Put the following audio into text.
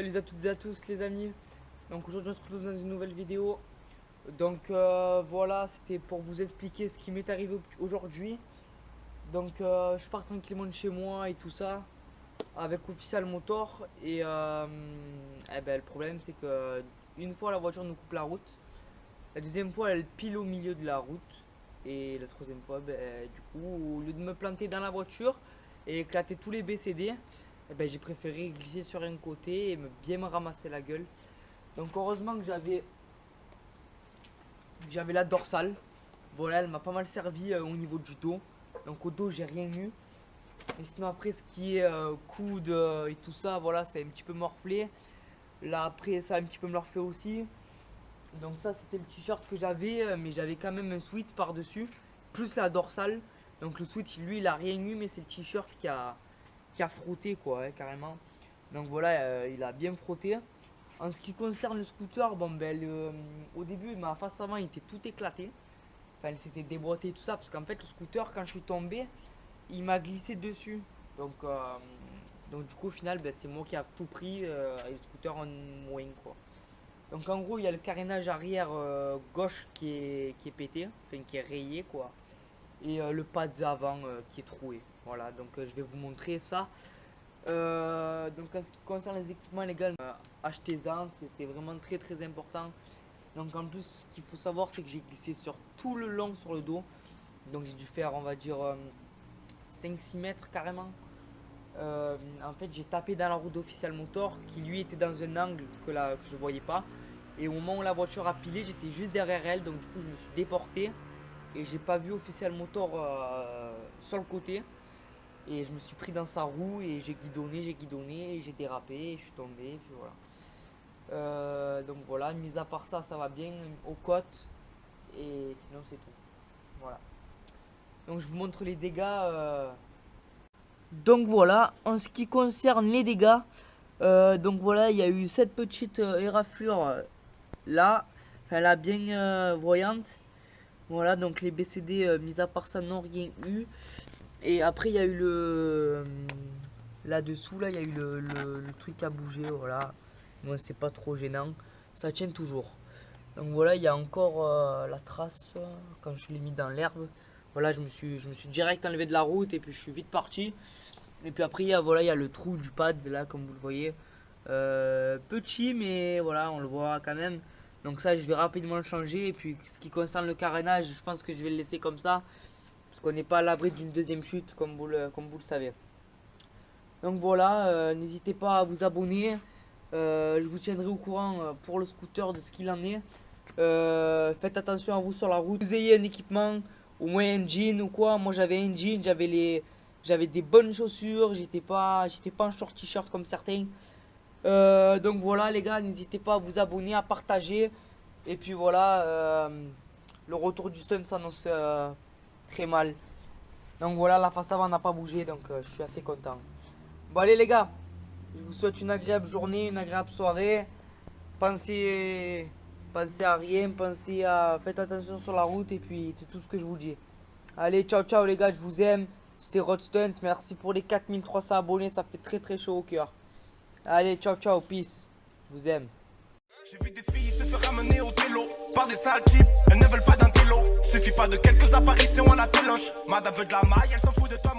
Salut à toutes et à tous les amis. Donc aujourd'hui on se retrouve dans une nouvelle vidéo. Donc voilà, c'était pour vous expliquer ce qui m'est arrivé aujourd'hui. Donc je pars tranquillement de chez moi et tout ça avec Official Motor et le problème c'est que une fois la voiture nous coupe la route, la deuxième fois elle pile au milieu de la route et la troisième fois du coup au lieu de me planter dans la voiture et éclater tous les BCD, j'ai préféré glisser sur un côté et bien me ramasser la gueule. Donc heureusement que j'avais la dorsale. Voilà, elle m'a pas mal servi au niveau du dos. Donc au dos j'ai rien eu. Et sinon après ce qui est coude et tout ça, voilà, ça a un petit peu morflé. Là après ça a un petit peu morflé aussi. Donc ça c'était le t-shirt que j'avais, mais j'avais quand même un sweat par dessus, plus la dorsale. Donc le sweat lui il a rien eu, mais c'est le t-shirt qui a frotté quoi, carrément. Donc voilà, il a bien frotté. En ce qui concerne le scooter, au début ma face avant il était tout éclaté. Enfin elle s'était déboîtée et tout ça, parce qu'en fait le scooter quand je suis tombé, il m'a glissé dessus. Donc du coup au final c'est moi qui a tout pris et le scooter en moins quoi. Donc en gros il y a le carénage arrière gauche qui est pété, enfin qui est rayé quoi. Et le pad avant qui est troué. Voilà, donc je vais vous montrer ça. Donc en ce qui concerne les équipements les gars, achetez-en, c'est vraiment très important. Donc en plus ce qu'il faut savoir c'est que j'ai glissé sur tout le long sur le dos. Donc j'ai dû faire on va dire 5-6 mètres carrément. En fait j'ai tapé dans la roue d'Official Motor qui lui était dans un angle que je voyais pas. Et au moment où la voiture a pilé j'étais juste derrière elle, donc du coup je me suis déporté. Et j'ai pas vu Official Motor sur le côté. Et je me suis pris dans sa roue et j'ai guidonné et j'ai dérapé et je suis tombé et puis voilà. Donc voilà, mis à part ça, ça va bien aux côtes et sinon c'est tout. Voilà. Donc je vous montre les dégâts. Donc voilà, en ce qui concerne les dégâts, donc voilà, il y a eu cette petite éraflure là, enfin là bien voyante. Voilà, donc les BCD, mis à part ça, n'ont rien eu. Et après, il y a eu là-dessous, là, il y a eu le truc à bouger, voilà. Moi, c'est pas trop gênant. Ça tient toujours. Donc voilà, il y a encore la trace quand je l'ai mis dans l'herbe. Voilà, je me suis direct enlevé de la route et puis je suis vite parti. Et puis après, il y a le trou du pad, là, comme vous le voyez. Petit, mais voilà, on le voit quand même. Donc ça je vais rapidement le changer. Et puis ce qui concerne le carénage, je pense que je vais le laisser comme ça, parce qu'on n'est pas à l'abri d'une deuxième chute comme vous le savez. Donc voilà, n'hésitez pas à vous abonner. Je vous tiendrai au courant pour le scooter de ce qu'il en est. Faites attention à vous sur la route. Vous ayez un équipement, au moins un jean ou quoi. Moi j'avais un jean, j'avais des bonnes chaussures. J'étais pas en short t-shirt comme certains. Donc voilà les gars, n'hésitez pas à vous abonner, à partager. Et puis voilà, le retour du stunt s'annonce très mal. Donc voilà, la face avant n'a pas bougé, donc je suis assez content. Bon allez les gars, je vous souhaite une agréable journée, une agréable soirée. Pensez à rien, faites attention sur la route et puis c'est tout ce que je vous dis. Allez, ciao ciao les gars, je vous aime. C'était Rod Stunt, merci pour les 4300 abonnés, ça fait très chaud au cœur. Allez, ciao, ciao, peace. Je vous aime. J'ai vu des filles se faire ramener au télo par des sales types, elles ne veulent pas d'un télo. Suffit pas de quelques apparitions à la téloche. Madame veut de la maille, elle s'en fout de toi.